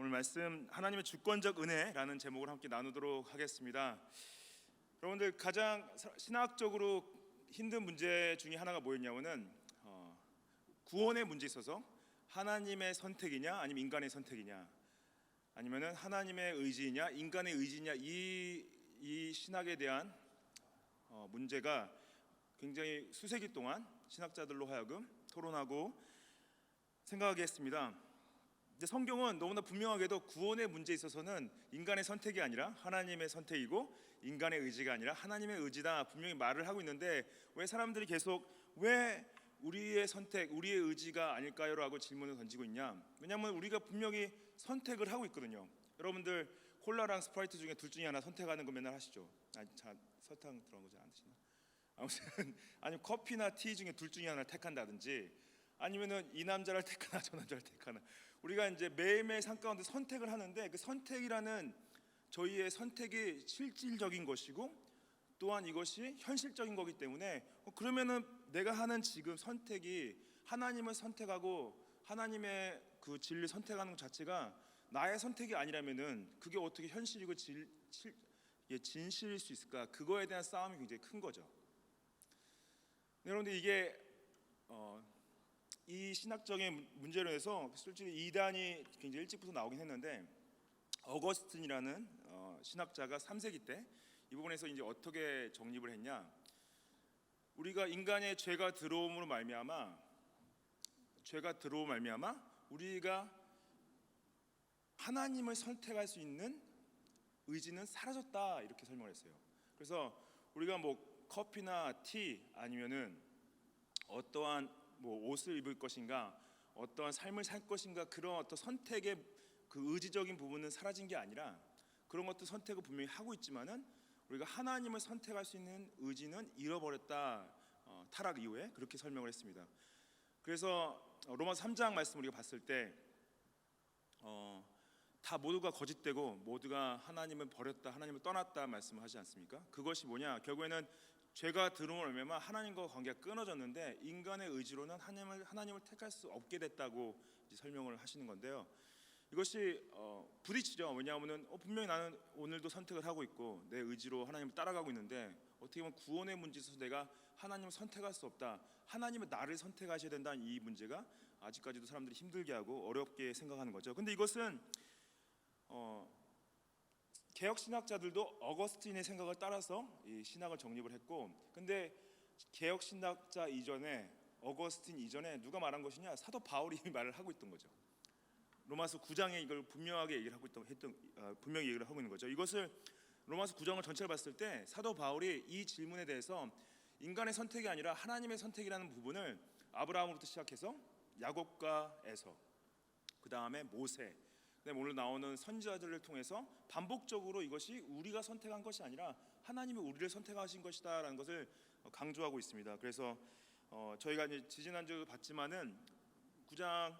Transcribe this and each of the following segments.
오늘 말씀 하나님의 주권적 은혜라는 제목을 함께 나누도록 하겠습니다. 여러분들 가장 신학적으로 힘든 문제 중에 하나가 뭐였냐면은 구원의 문제에 있어서 하나님의 선택이냐 아니면 인간의 선택이냐 아니면은 하나님의 의지냐 인간의 의지냐 이 신학에 대한 문제가 굉장히 수세기 동안 신학자들로 하여금 토론하고 생각하게 했습니다. 이제 성경은 너무나 분명하게도 구원의 문제에 있어서는 인간의 선택이 아니라 하나님의 선택이고 인간의 의지가 아니라 하나님의 의지다 분명히 말을 하고 있는데 왜 사람들이 계속 왜 우리의 선택, 우리의 의지가 아닐까요? 라고 질문을 던지고 있냐? 왜냐하면 우리가 분명히 선택을 하고 있거든요. 여러분들 콜라랑 스프라이트 중에 둘 중에 하나 선택하는 거 맨날 하시죠? 설탕 들어간 거 잘 안 드시나? 아무튼 아니면 커피나 티 중에 둘 중에 하나를 택한다든지 아니면은 이 남자를 택하나 저 남자를 택하나 우리가 이제 매일매일 삶 가운데 선택을 하는데 그 선택이라는 저희의 선택이 실질적인 것이고 또한 이것이 현실적인 거기 때문에 그러면은 내가 하는 지금 선택이 하나님을 선택하고 하나님의 그 진리를 선택하는 것 자체가 나의 선택이 아니라면은 그게 어떻게 현실이고 진실일 수 있을까? 그거에 대한 싸움이 굉장히 큰 거죠. 여러분들 이게 이 신학적인 문제로 해서 솔직히 이단이 굉장히 일찍부터 나오긴 했는데 어거스틴이라는 신학자가 3세기 때 이 부분에서 이제 어떻게 정립을 했냐? 우리가 인간의 죄가 들어옴으로 말미암아 우리가 하나님을 선택할 수 있는 의지는 사라졌다 이렇게 설명을 했어요. 그래서 우리가 뭐 커피나 티 아니면은 어떠한 뭐 옷을 입을 것인가 어떠한 삶을 살 것인가 그런 어떤 선택의 그 의지적인 부분은 사라진 게 아니라 그런 것도 선택을 분명히 하고 있지만은 우리가 하나님을 선택할 수 있는 의지는 잃어버렸다. 타락 이후에 그렇게 설명을 했습니다. 그래서 로마서 3장 말씀 우리가 봤을 때 다 모두가 거짓되고 모두가 하나님을 버렸다 하나님을 떠났다 말씀을 하지 않습니까? 그것이 뭐냐? 결국에는 죄가 들어옴으로 말미암아 하나님과 관계가 끊어졌는데 인간의 의지로는 하나님을 택할 수 없게 됐다고 이제 설명을 하시는 건데요. 이것이 부딪히죠. 왜냐하면은 분명히 나는 오늘도 선택을 하고 있고 내 의지로 하나님을 따라가고 있는데 어떻게 보면 구원의 문제에 있어서 내가 하나님을 선택할 수 없다. 하나님은 나를 선택하셔야 된다는 이 문제가 아직까지도 사람들이 힘들게 하고 어렵게 생각하는 거죠. 근데 이것은 개혁 신학자들도 어거스틴의 생각을 따라서 이 신학을 정립을 했고, 근데 개혁 신학자 이전에 어거스틴 이전에 누가 말한 것이냐? 사도 바울이 말을 하고 있던 거죠. 로마서 9장에 이걸 분명하게 얘기를 하고 분명히 얘기를 하고 있는 거죠. 이것을 로마서 9장을 전체를 봤을 때 사도 바울이 이 질문에 대해서 인간의 선택이 아니라 하나님의 선택이라는 부분을 아브라함으로부터 시작해서 야곱과 에서 그 다음에 모세 오늘 나오는 선지자들을 통해서 반복적으로 이것이 우리가 선택한 것이 아니라 하나님이 우리를 선택하신 것이다라는 것을 강조하고 있습니다. 그래서 저희가 이제 지지난주 봤지만은 9장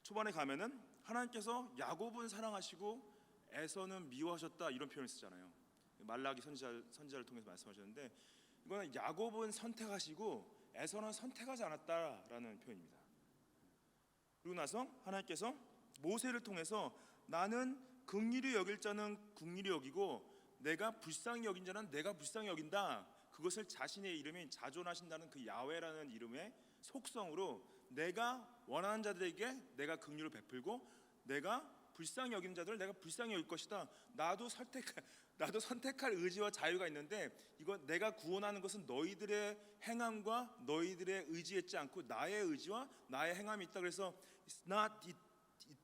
초반에 가면은 하나님께서 야곱은 사랑하시고 에서는 미워하셨다 이런 표현을 쓰잖아요. 말라기 선지자를 통해서 말씀하셨는데 이거는 야곱은 선택하시고 에서는 선택하지 않았다라는 표현입니다. 그리고 나서 하나님께서 모세를 통해서 나는 긍휼히 여길 자는 긍휼히 여기고 내가 불쌍히 여긴 자는 내가 불쌍히 여긴다. 그것을 자신의 이름이 자존하신다는 그 야훼라는 이름의 속성으로 내가 원하는 자들에게 내가 긍휼을 베풀고 내가 불쌍히 여기는 자들을 내가 불쌍히 여길 것이다. 나도 선택할 의지와 자유가 있는데 이거 내가 구원하는 것은 너희들의 행함과 너희들의 의지에 있지 않고 나의 의지와 나의 행함이 있다. 그래서 it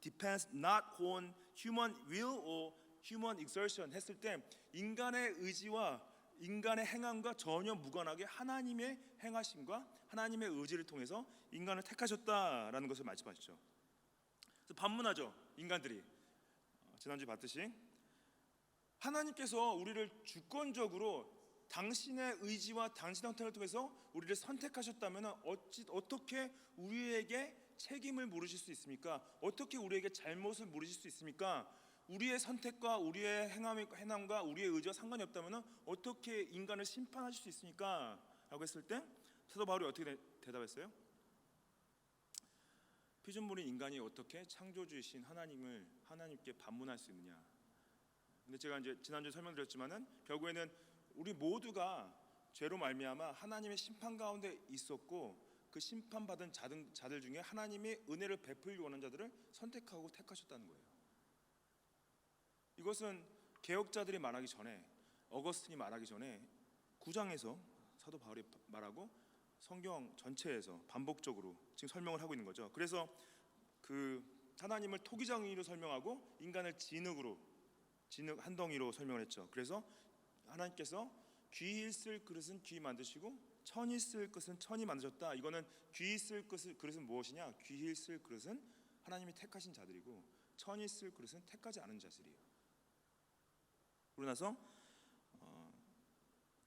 depends not on human will or human exertion 했을 때 인간의 의지와 인간의 행함과 전혀 무관하게 하나님의 행하심과 하나님의 의지를 통해서 인간을 택하셨다라는 것을 말씀하시죠. 그래서 반문하죠. 인간들이 지난주에 봤듯이 하나님께서 우리를 주권적으로 당신의 의지와 당신의 선택을 통해서 우리를 선택하셨다면 어떻게 우리에게 책임을 물으실 수 있습니까? 어떻게 우리에게 잘못을 물으실 수 있습니까? 우리의 선택과 우리의 행함과 우리의 의지와 상관이 없다면 어떻게 인간을 심판하실 수 있습니까? 라고 했을 때 사도 바울이 어떻게 대답했어요? 피조물인 인간이 어떻게 창조주이신 하나님께 반문할 수 있느냐? 근데 제가 이제 지난주에 설명드렸지만은 결국에는 우리 모두가 죄로 말미암아 하나님의 심판 가운데 있었고 그 심판받은 자들 중에 하나님의 은혜를 베풀기 원하는 자들을 선택하고 택하셨다는 거예요. 이것은 개혁자들이 말하기 전에, 어거스틴이 말하기 전에 9장에서 사도 바울이 말하고 성경 전체에서 반복적으로 지금 설명을 하고 있는 거죠. 그래서 그 하나님을 토기장이로 설명하고 인간을 진흙 한 덩이로 설명을 했죠. 그래서 하나님께서 귀 있을 그릇은 귀 만드시고 천이 쓸 그릇은 천이 만드셨다. 이거는 귀 있을 그릇은 무엇이냐? 귀 있을 그릇은 하나님이 택하신 자들이고 천이 쓸 그릇은 택하지 않은 자들이에요. 그러고 나서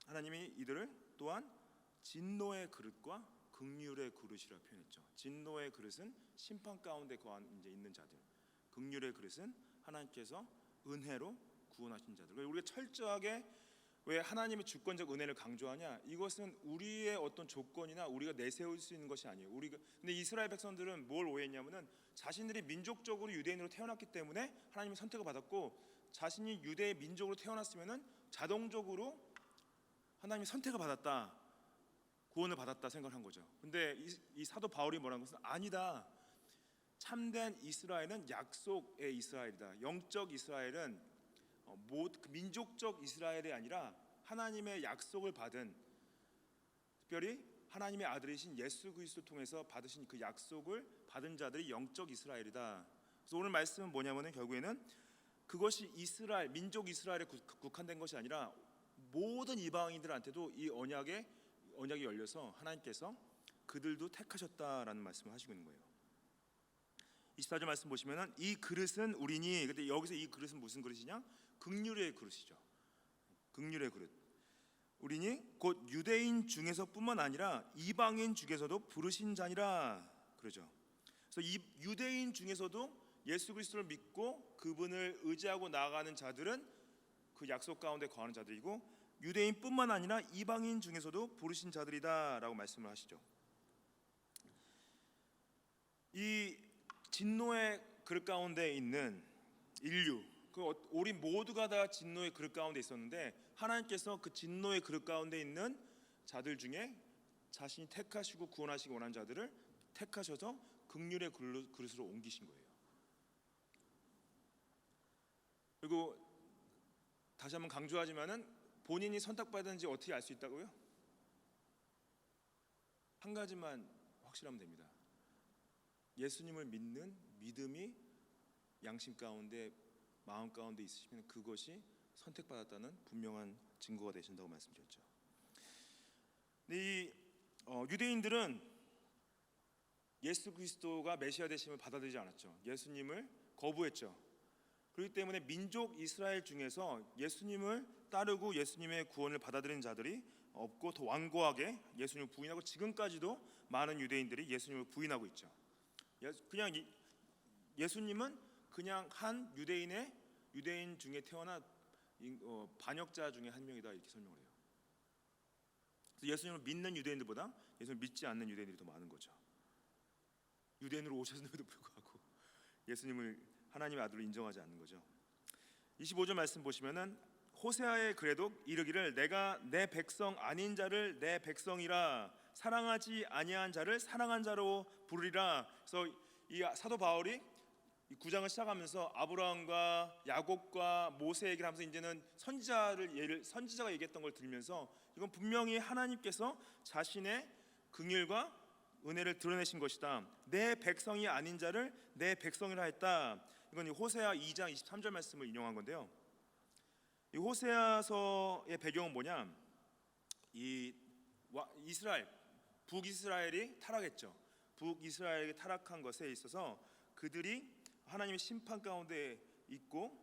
하나님이 이들을 또한 진노의 그릇과 긍휼의 그릇이라 표현했죠. 진노의 그릇은 심판 가운데 이제 있는 자들, 긍휼의 그릇은 하나님께서 은혜로 구원하신 자들. 우리가 철저하게 왜 하나님의 주권적 은혜를 강조하냐? 이것은 우리의 어떤 조건이나 우리가 내세울 수 있는 것이 아니에요. 근데 이스라엘 백성들은 뭘 오해했냐면은 자신들이 민족적으로 유대인으로 태어났기 때문에 하나님의 선택을 받았고 자신이 유대의 민족으로 태어났으면은 자동적으로 하나님의 선택을 받았다, 구원을 받았다 생각한 거죠. 근데 이 사도 바울이 뭐라는 것은 아니다. 참된 이스라엘은 약속의 이스라엘이다. 영적 이스라엘은 민족적 이스라엘이 아니라 하나님의 약속을 받은, 특별히 하나님의 아들이신 예수 그리스도 통해서 받으신 그 약속을 받은 자들이 영적 이스라엘이다. 그래서 오늘 말씀은 뭐냐면은 결국에는 그것이 이스라엘, 민족 이스라엘에 국한된 것이 아니라 모든 이방인들한테도 이 언약이 열려서 하나님께서 그들도 택하셨다라는 말씀을 하시고 있는 거예요. 24절 말씀 보시면은 이 그릇은 우리니, 근데 여기서 이 그릇은 무슨 그릇이냐? 긍휼의 그릇이죠. 긍휼의 그릇. 우리니 곧 유대인 중에서뿐만 아니라 이방인 중에서도 부르신 자니라 그러죠. 그래서 이 유대인 중에서도 예수 그리스도를 믿고 그분을 의지하고 나아가는 자들은 그 약속 가운데 거하는 자들이고 유대인뿐만 아니라 이방인 중에서도 부르신 자들이다라고 말씀을 하시죠. 이 진노의 그릇 가운데 있는 인류, 우리 모두가 다 진노의 그릇 가운데 있었는데 하나님께서 그 진노의 그릇 가운데 있는 자들 중에 자신이 택하시고 구원하시기 원하는 자들을 택하셔서 긍휼의 그릇으로 옮기신 거예요. 그리고 다시 한번 강조하지만은 본인이 선택받았는지 어떻게 알 수 있다고요? 한 가지만 확실하면 됩니다. 예수님을 믿는 믿음이 양심 가운데, 마음 가운데 있으시면 그것이 선택받았다는 분명한 증거가 되신다고 말씀드렸죠. 이 유대인들은 예수 그리스도가 메시아 되심을 받아들이지 않았죠. 예수님을 거부했죠. 그렇기 때문에 민족 이스라엘 중에서 예수님을 따르고 예수님의 구원을 받아들이는 자들이 없고 더 완고하게 예수님을 부인하고 지금까지도 많은 유대인들이 예수님을 부인하고 있죠. 그냥 예수님은 그냥 한 유대인 중에 태어난 반역자 중에 한 명이다 이렇게 설명을 해요. 그래서 예수님을 믿는 유대인들보다 예수님을 믿지 않는 유대인들이 더 많은 거죠. 유대인으로 오셨음에도 불구하고 예수님을 하나님의 아들로 인정하지 않는 거죠. 25절 말씀 보시면은 호세아의 글에도 이르기를 내가 내 백성 아닌 자를 내 백성이라 사랑하지 아니한 자를 사랑한 자로 부르리라. 그래서 이 사도 바울이 이 9장을 시작하면서 아브라함과 야곱과 모세 얘기를 하면서 이제는 선지자가 얘기했던 걸 들으면서 이건 분명히 하나님께서 자신의 긍휼과 은혜를 드러내신 것이다. 내 백성이 아닌 자를 내 백성이라 했다. 이건 호세아 2장 23절 말씀을 인용한 건데요. 이 호세아서의 배경은 뭐냐? 이 북이스라엘이 타락했죠. 북이스라엘이 타락한 것에 있어서 그들이 하나님의 심판 가운데 있고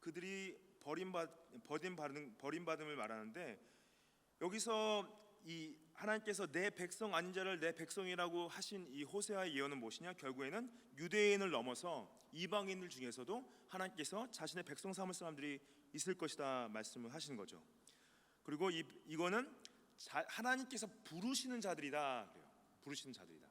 그들이 버림받음을 말하는데 여기서 이 하나님께서 내 백성 아닌 자를 내 백성이라고 하신 이 호세아의 예언은 무엇이냐? 결국에는 유대인을 넘어서 이방인들 중에서도 하나님께서 자신의 백성 삼을 사람들이 있을 것이다 말씀을 하시는 거죠. 그리고 이거는 하나님께서 부르시는 자들이다 그래요. 부르시는 자들이다.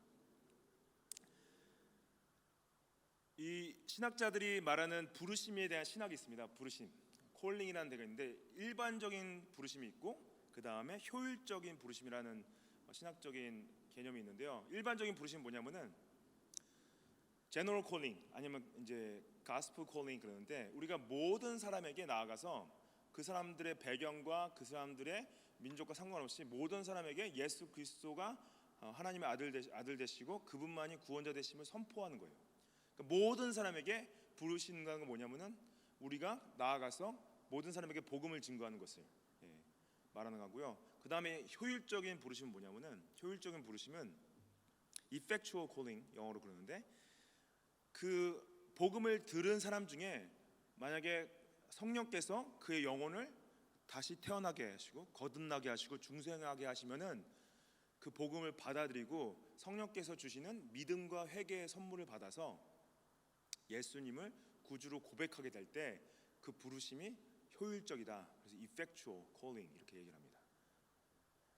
이 신학자들이 말하는 부르심에 대한 신학이 있습니다. 부르심, 콜링이라는 데가 있는데 일반적인 부르심이 있고 그 다음에 효율적인 부르심이라는 신학적인 개념이 있는데요. 일반적인 부르심은 뭐냐면은 제너럴 콜링 아니면 이제 가스펠 콜링 그러는데 우리가 모든 사람에게 나아가서 그 사람들의 배경과 그 사람들의 민족과 상관없이 모든 사람에게 예수 그리스도가 하나님의 아들 되시고 그분만이 구원자 되심을 선포하는 거예요. 그러니까 모든 사람에게 부르신다는 건 뭐냐면은 우리가 나아가서 모든 사람에게 복음을 증거하는 것을 말하는 거고요. 그 다음에 효율적인 부르심은 뭐냐면은 효율적인 부르심은 effectual calling 영어로 그러는데 그 복음을 들은 사람 중에 만약에 성령께서 그의 영혼을 다시 태어나게 하시고 거듭나게 하시고 중생하게 하시면은 그 복음을 받아들이고 성령께서 주시는 믿음과 회개의 선물을 받아서 예수님을 구주로 고백하게 될 때 그 부르심이 효율적이다. 그래서 effectual calling 이렇게 얘기를 합니다.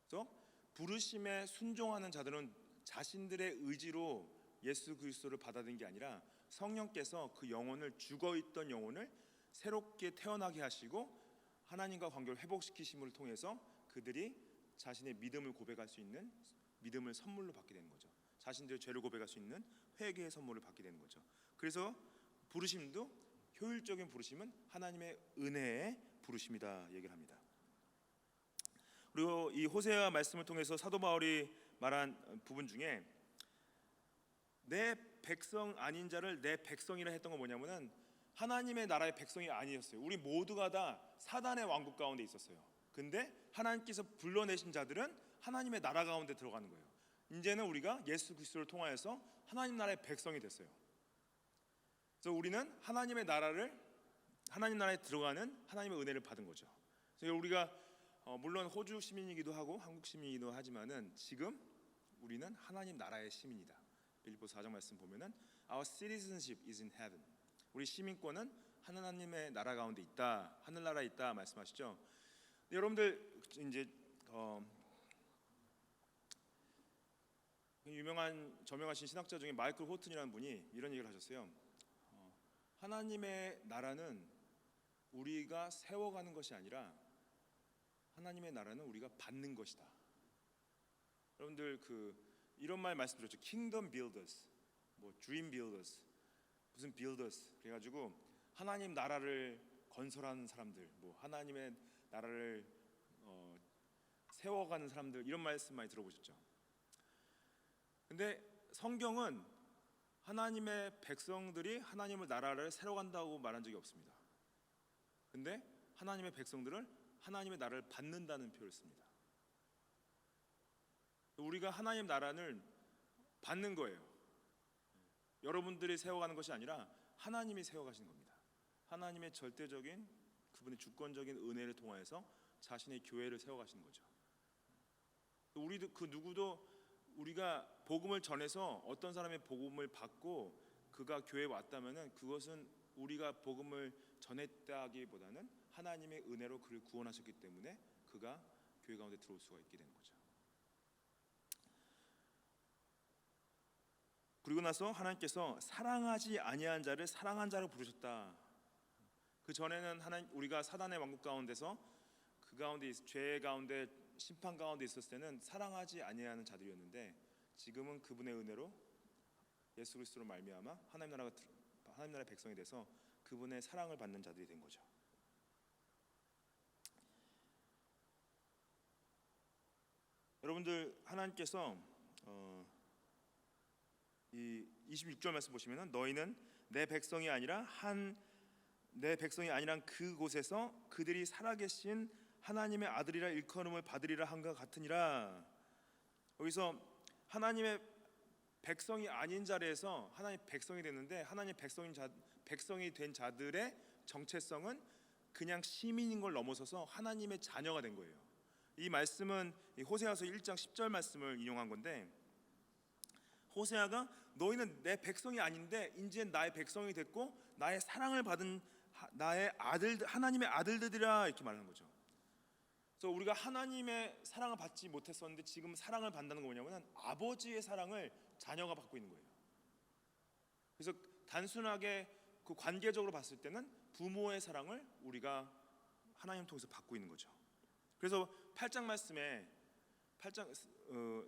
그래서 부르심에 순종하는 자들은 자신들의 의지로 예수 그리스도를 받아들인 게 아니라 성령께서 그 영혼을 죽어있던 영혼을 새롭게 태어나게 하시고 하나님과 관계를 회복시키심을 통해서 그들이 자신의 믿음을 고백할 수 있는 믿음을 선물로 받게 되는 거죠. 자신들의 죄를 고백할 수 있는 회개의 선물을 받게 되는 거죠. 그래서 부르심도 효율적인 부르심은 하나님의 은혜의 부르심이다 얘기를 합니다. 그리고 이 호세아 말씀을 통해서 사도 바울이 말한 부분 중에 내 백성 아닌 자를 내 백성이라 했던 건 뭐냐면은 하나님의 나라의 백성이 아니었어요. 우리 모두가 다 사단의 왕국 가운데 있었어요. 근데 하나님께서 불러내신 자들은 하나님의 나라 가운데 들어가는 거예요. 이제는 우리가 예수 그리스도를 통하여서 하나님 나라의 백성이 됐어요. 그래서 우리는 하나님 나라에 들어가는 하나님의 은혜를 받은 거죠. 그래서 우리가 물론 호주 시민이기도 하고 한국 시민이기도 하지만은 지금 우리는 하나님 나라의 시민이다. 빌립보서 4장 말씀 보면은 Our citizenship is in heaven. 우리 시민권은 하나님의 나라 가운데 있다. 하늘나라에 있다 말씀하시죠. 여러분들 이제 저명하신 신학자 중에 마이클 호튼이라는 분이 이런 얘기를 하셨어요. 하나님의 나라는 우리가 세워가는 것이 아니라 하나님의 나라는 우리가 받는 것이다. 여러분들 이런 말 말씀드렸죠. Kingdom builders, 뭐 dream builders, 무슨 builders 그래가지고 하나님 나라를 건설하는 사람들, 뭐 하나님의 나라를 세워가는 사람들 이런 말씀 많이 들어보셨죠. 근데 성경은 하나님의 백성들이 하나님의 나라를 세워간다고 말한 적이 없습니다. 근데 하나님의 백성들을 하나님의 나라를 받는다는 표현을 씁니다. 우리가 하나님 나라를 받는 거예요. 여러분들이 세워가는 것이 아니라 하나님이 세워가시는 겁니다. 하나님의 절대적인 그분의 주권적인 은혜를 통하여서 자신의 교회를 세워가시는 거죠. 우리도 그 누구도 우리가 복음을 전해서 어떤 사람의 복음을 받고 그가 교회에 왔다면은 그것은 우리가 복음을 전했다기보다는 하나님의 은혜로 그를 구원하셨기 때문에 그가 교회 가운데 들어올 수가 있게 되는 거죠. 그리고 나서 하나님께서 사랑하지 아니한 자를 사랑한 자로 부르셨다. 그 전에는 우리가 사단의 왕국 가운데서 그 가운데 죄 가운데 심판 가운데 있었을 때는 사랑하지 아니하는 자들이었는데 지금은 그분의 은혜로 예수 그리스도로 말미암아 하나님 나라의 백성이 돼서 그분의 사랑을 받는 자들이 된 거죠. 여러분들 하나님께서 이 26절 말씀 보시면은 너희는 내 백성이 아니란 그곳에서 그들이 살아계신 하나님의 아들이라 일컬음을 받으리라 한것 같으니라. 여기서 하나님의 백성이 아닌 자리에서 하나님 백성이 됐는데 하나님 백성이 된 자들의 정체성은 그냥 시민인 걸 넘어서서 하나님의 자녀가 된 거예요. 이 말씀은 호세아서 1장 10절 말씀을 인용한 건데 호세아가 너희는 내 백성이 아닌데 이제 나의 백성이 됐고 나의 사랑을 받은 나의 하나님의 아들들이라 이렇게 말하는 거죠. 그래서 우리가 하나님의 사랑을 받지 못했었는데 지금 사랑을 받는다는 거 뭐냐면 아버지의 사랑을 자녀가 받고 있는 거예요. 그래서 단순하게 그 관계적으로 봤을 때는 부모의 사랑을 우리가 하나님 통해서 받고 있는 거죠. 그래서 8장 말씀에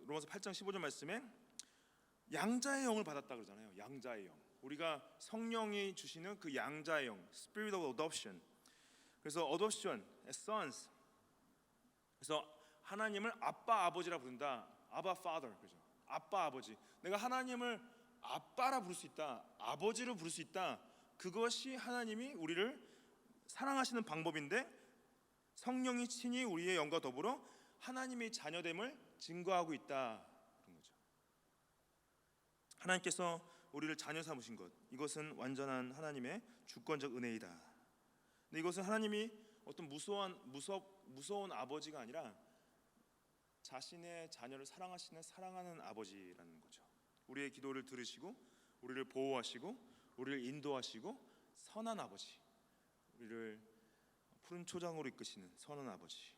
로마서 8장 15절 말씀에 양자의 영을 받았다 그러잖아요. 양자의 영. 우리가 성령이 주시는 그 양자의 영, Spirit of Adoption. 그래서 Adoption, as sons. 그래서 하나님을 아빠 아버지라 부른다. 아바 Father. 그죠? 아빠 아버지. 내가 하나님을 아빠라 부를 수 있다. 아버지로 부를 수 있다. 그것이 하나님이 우리를 사랑하시는 방법인데 성령이 친히 우리의 영과 더불어 하나님의 자녀됨을 증거하고 있다. 그런 거죠. 하나님께서 우리를 자녀 삼으신 것, 이것은 완전한 하나님의 주권적 은혜이다. 근데 이것은 하나님이 어떤 무서운 아버지가 아니라 자신의 자녀를 사랑하는 아버지라는 거죠. 우리의 기도를 들으시고 우리를 보호하시고 우리를 인도하시고 선한 아버지, 우리를 푸른 초장으로 이끄시는 선한 아버지.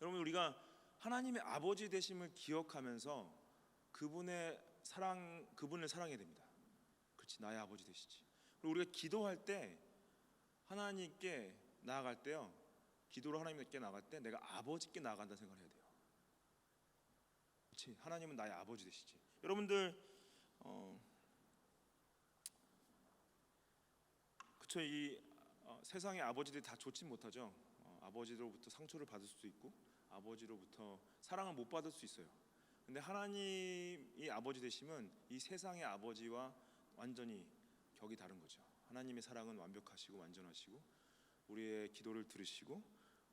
여러분, 우리가 하나님의 아버지 되심을 기억하면서 그분을 사랑해야 됩니다. 그렇지, 나의 아버지 되시지. 그리고 우리가 기도할 때 하나님께 나아갈 때요, 기도로 하나님께 나아갈 때 내가 아버지께 나아간다는 생각을 해야 돼요. 그렇지, 하나님은 나의 아버지 되시지. 여러분들 그렇죠, 이 세상의 아버지들이 다 좋진 못하죠. 아버지로부터 상처를 받을 수도 있고 아버지로부터 사랑을 못 받을 수 있어요. 근데 하나님이 아버지 되시면 이 세상의 아버지와 완전히 격이 다른 거죠. 하나님의 사랑은 완벽하시고 완전하시고 우리의 기도를 들으시고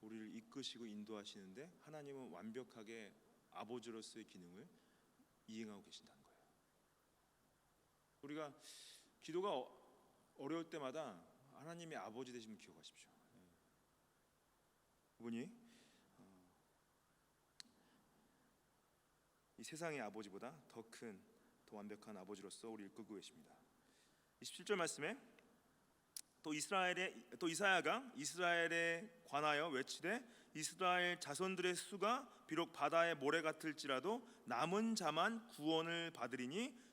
우리를 이끄시고 인도하시는데 하나님은 완벽하게 아버지로서의 기능을 이행하고 계신다는 거예요. 우리가 기도가 어려울 때마다 하나님의 아버지 되심을 기억하십시오. 그분이 이 세상의 아버지보다 더 큰, 더 완벽한 아버지로서 우리를 이끌고 계십니다. 27절 말씀에 또 이사야가 이스라엘에 관하여 외치되 이스라엘 자손들의 수가 비록 바다의 모래 같을지라도 남은 자만 구원을 받으리니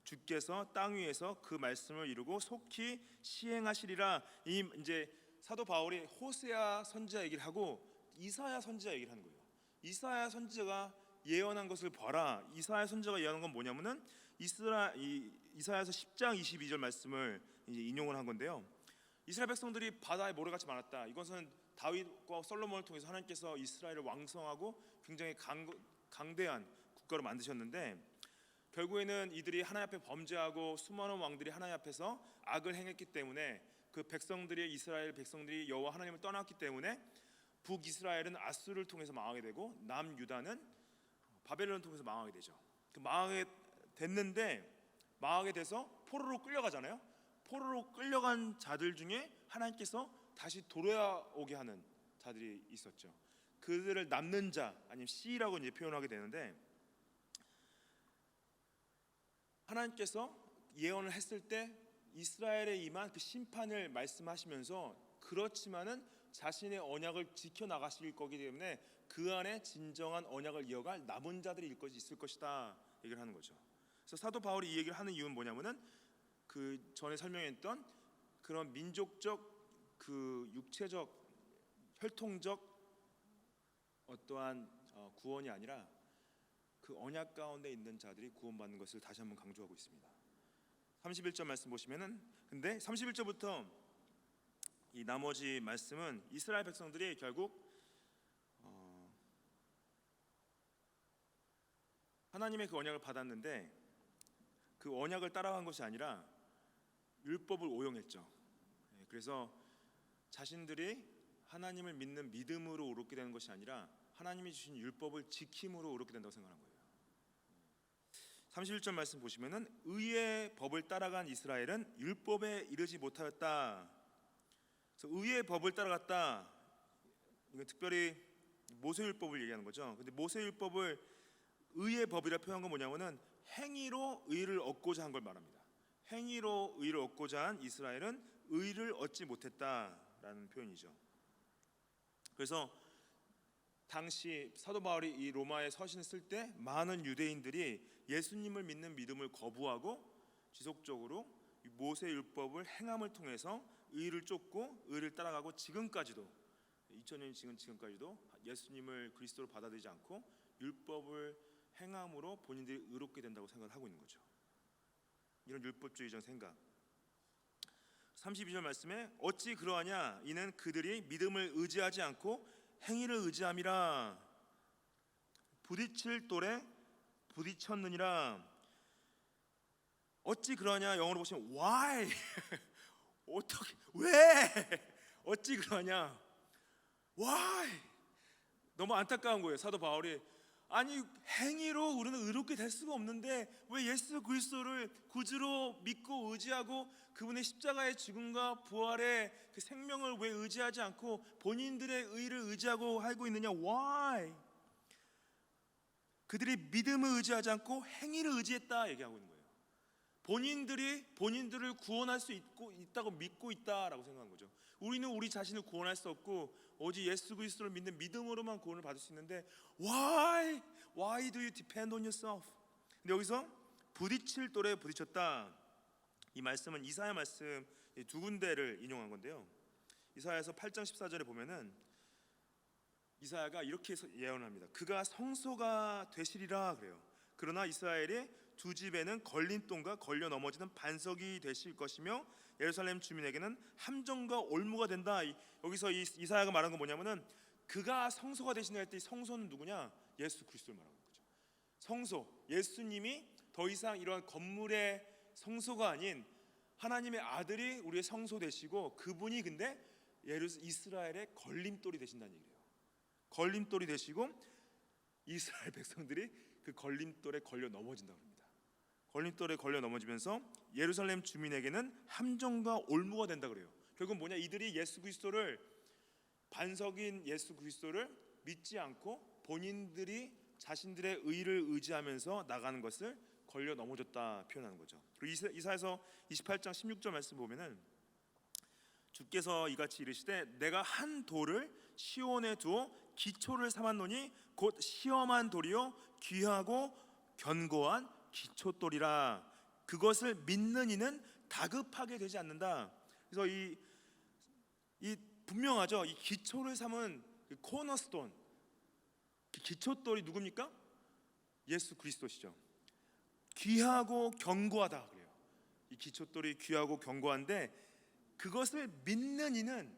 주께서 땅 위에서 그 말씀을 이루고 속히 시행하시리라. 이제 사도 바울이 호세아 선지자 얘기를 하고 이사야 선지자 얘기를 하는 거예요. 이사야 선지자가 예언한 것을 봐라. 이사야 선지자가 예언한 건 뭐냐면은 이사야서 10장 22절 말씀을 이제 인용을 한 건데요. 이스라엘 백성들이 바다에 모래같이 많았다. 이것은 다윗과 솔로몬을 통해서 하나님께서 이스라엘을 왕성하고 굉장히 강대한 국가로 만드셨는데 결국에는 이들이 하나님 앞에 범죄하고 수많은 왕들이 하나님 앞에서 악을 행했기 때문에 그 이스라엘 백성들이 여호와 하나님을 떠났기 때문에 북이스라엘은 아수르를 통해서 망하게 되고 남유다는 바벨론을 통해서 망하게 되죠. 그 망하게 돼서 포로로 끌려가잖아요. 포로로 끌려간 자들 중에 하나님께서 다시 돌아오게 하는 자들이 있었죠. 그들을 남는 자, 아니면 씨라고 이제 표현하게 되는데 하나님께서 예언을 했을 때 이스라엘에 임한 그 심판을 말씀하시면서 그렇지만은 자신의 언약을 지켜나가실 거기 때문에 그 안에 진정한 언약을 이어갈 남은 자들이 있을 것이다 얘기를 하는 거죠. 그래서 사도 바울이 이 얘기를 하는 이유는 뭐냐면은 그 전에 설명했던 그런 민족적, 그 육체적, 혈통적 어떠한 구원이 아니라 그 언약 가운데 있는 자들이 구원받는 것을 다시 한번 강조하고 있습니다. 31절 말씀 보시면은 근데 31절부터 이 나머지 말씀은 이스라엘 백성들이 결국 하나님의 그 언약을 받았는데 그 언약을 따라간 것이 아니라 율법을 오용했죠. 그래서 자신들이 하나님을 믿는 믿음으로 오르게 되는 것이 아니라 하나님이 주신 율법을 지킴으로 오르게 된다고 생각한 거예요. 31절 말씀 보시면은 의의 법을 따라간 이스라엘은 율법에 이르지 못하였다. 그래서 의의 법을 따라갔다. 이건 특별히 모세율법을 얘기하는 거죠. 근데 모세율법을 의의 법이라 표현한 건 뭐냐면은 행위로 의를 얻고자 한 걸 말합니다. 행위로 의를 얻고자 한 이스라엘은 의를 얻지 못했다라는 표현이죠. 그래서 당시 사도 바울이 이 로마에 서신을 쓸 때 많은 유대인들이 예수님을 믿는 믿음을 거부하고 지속적으로 모세 율법을 행함을 통해서 의를 쫓고 의를 따라가고 지금까지도 2000년이 지금 지금까지도 예수님을 그리스도로 받아들이지 않고 율법을 행함으로 본인들이 의롭게 된다고 생각을 하고 있는 거죠. 이런 율법주의적 생각. 32절 말씀에 어찌 그러하냐 이는 그들이 믿음을 의지하지 않고 행위를 의지함이라. 부딪힐 돌에 부딪혔느니라. 어찌 그러하냐 영어로 보시면 why 어떻게 왜 어찌 그러하냐 why 너무 안타까운 거예요. 사도 바울이 아니 행위로 우리는 의롭게 될 수가 없는데 왜 예수 그리스도를 구주로 믿고 의지하고 그분의 십자가의 죽음과 부활의 그 생명을 왜 의지하지 않고 본인들의 의를 의지하고 살고 있느냐. Why? 그들이 믿음을 의지하지 않고 행위를 의지했다 얘기하고 있는 거예요. 본인들이 본인들을 구원할 수 있다고 믿고 있다라고 생각한 거죠. 우리는 우리 자신을 구원할 수 없고 오직 예수 그리스도를 믿는 믿음으로만 구원을 받을 수 있는데 Why do you depend on yourself? 근데 여기서 부딪힐 돌에 부딪혔다. 이 말씀은 이사야 말씀 두 군데를 인용한 건데요. 이사야서 8장 14절에 보면은 이사야가 이렇게 예언합니다. 그가 성소가 되시리라 그래요. 그러나 이스라엘의 두 집에는 걸린 똥과 걸려 넘어지는 반석이 되실 것이며 예루살렘 주민에게는 함정과 올무가 된다. 여기서 이사야가 말한 건 뭐냐면은 그가 성소가 되시냐 할 때 성소는 누구냐? 예수 그리스도를 말하는 거죠. 성소, 예수님이 더 이상 이러한 건물의 성소가 아닌 하나님의 아들이 우리의 성소 되시고 그분이 근데 이스라엘의 걸림돌이 되신다는 얘기예요. 걸림돌이 되시고 이스라엘 백성들이 그 걸림돌에 걸려 넘어진다고 합니다. 걸림돌에 걸려 넘어지면서 예루살렘 주민에게는 함정과 올무가 된다 그래요. 결국 뭐냐? 이들이 예수 그리스도를 반석인 예수 그리스도를 믿지 않고 본인들이 자신들의 의를 의지하면서 나가는 것을 걸려 넘어졌다 표현하는 거죠. 그리고 이사야서 28장 16절 말씀 보면은 주께서 이같이 이르시되 내가 한 돌을 시온에 두어 기초를 삼았노니 곧 시험한 돌이요 귀하고 견고한 기초돌이라. 그것을 믿는 이는 다급하게 되지 않는다. 그래서 이 분명하죠. 이 기초를 삼은 코너스톤 기초돌이 누굽니까? 예수 그리스도시죠. 귀하고 견고하다 그래요. 이 기초돌이 귀하고 견고한데 그것을 믿는 이는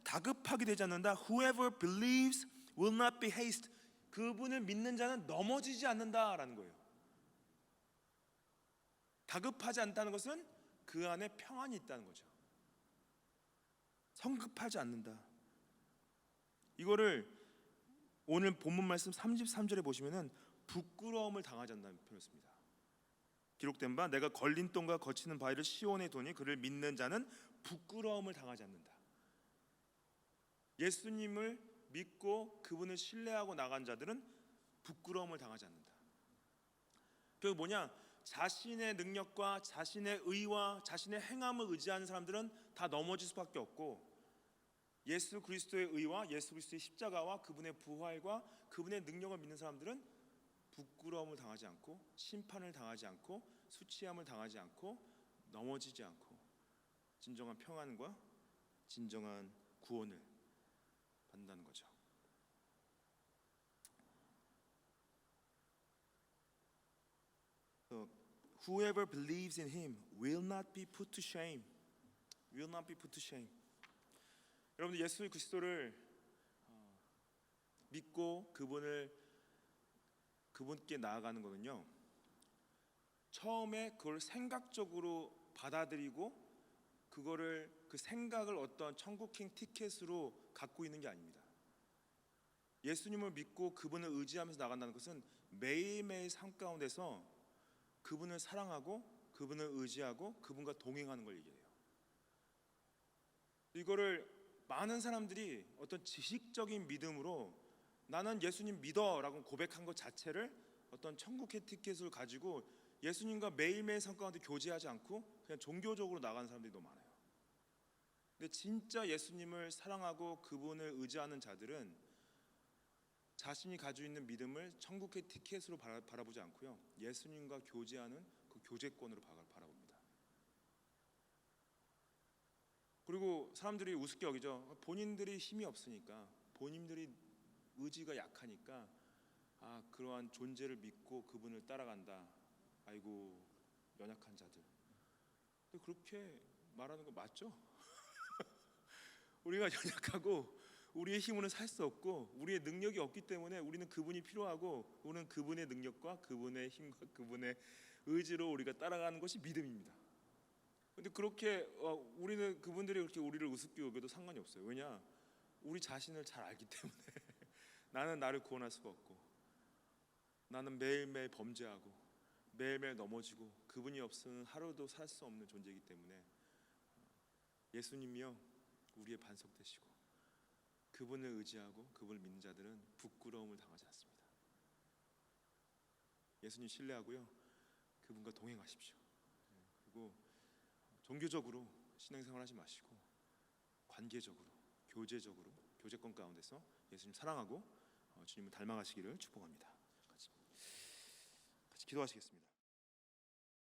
다급하게 되지 않는다. Whoever believes will not be hasty. 그분을 믿는 자는 넘어지지 않는다라는 거예요. 다급하지 않다는 것은 그 안에 평안이 있다는 거죠. 성급하지 않는다. 이거를 오늘 본문 말씀 33절에 보시면은 부끄러움을 당하지 않는다는 표현을 씁니다. 기록된 바 내가 걸린 똥과 거치는 바위를 시온에 두니 그를 믿는 자는 부끄러움을 당하지 않는다. 예수님을 믿고 그분을 신뢰하고 나간 자들은 부끄러움을 당하지 않는다. 결국 뭐냐? 자신의 능력과 자신의 의와 자신의 행함을 의지하는 사람들은 다 넘어질 수밖에 없고 예수 그리스도의 의와 예수 그리스도의 십자가와 그분의 부활과 그분의 능력을 믿는 사람들은 부끄러움을 당하지 않고 심판을 당하지 않고 수치함을 당하지 않고 넘어지지 않고 진정한 평안과 진정한 구원을 받는다는 거죠. Whoever believes in him will not be put to shame. Will not be put to shame. 여러분들 예수 그리스도를 믿고 그분께 나아가는 거는요. 처음에 그걸 생각적으로 받아들이고 그 생각을 어떤 천국행 티켓으로 갖고 있는 게 아닙니다. 예수님을 믿고 그분을 의지하면서 나간다는 것은 매일매일 삶 가운데서 그분을 사랑하고 그분을 의지하고 그분과 동행하는 걸 얘기해요. 이거를 많은 사람들이 어떤 지식적인 믿음으로 나는 예수님 믿어라고 고백한 것 자체를 어떤 천국의 티켓을 가지고 예수님과 매일매일 삶 가운데 교제하지 않고 그냥 종교적으로 나가는 사람들이 너무 많아요. 근데 진짜 예수님을 사랑하고 그분을 의지하는 자들은 자신이 가지고 있는 믿음을 천국의 티켓으로 바라보지 않고요, 예수님과 교제하는 그 교제권으로 바라봅니다. 그리고 사람들이 우습게 여기죠. 본인들이 힘이 없으니까, 본인들이 의지가 약하니까, 그러한 존재를 믿고 그분을 따라간다. 아이고 연약한 자들. 근데 그렇게 말하는 거 맞죠? 우리가 연약하고 우리의 힘으로는 살 수 없고 우리의 능력이 없기 때문에 우리는 그분이 필요하고, 우리는 그분의 능력과 그분의 힘과 그분의 의지로 우리가 따라가는 것이 믿음입니다. 근데 그렇게 우리는 그분들이 그렇게 우리를 우습게 여겨도 상관이 없어요. 왜냐? 우리 자신을 잘 알기 때문에. 나는 나를 구원할 수가 없고, 나는 매일매일 범죄하고 매일매일 넘어지고 그분이 없으면 하루도 살 수 없는 존재이기 때문에 예수님이요 우리의 반석 되시고 그분을 의지하고 그분을 믿는 자들은 부끄러움을 당하지 않습니다. 예수님 신뢰하고요, 그분과 동행하십시오. 그리고 종교적으로 신앙생활 하지 마시고 관계적으로, 교제적으로, 교제권 가운데서 예수님 사랑하고 주님을 닮아가시기를 축복합니다. 같이 기도하시겠습니다.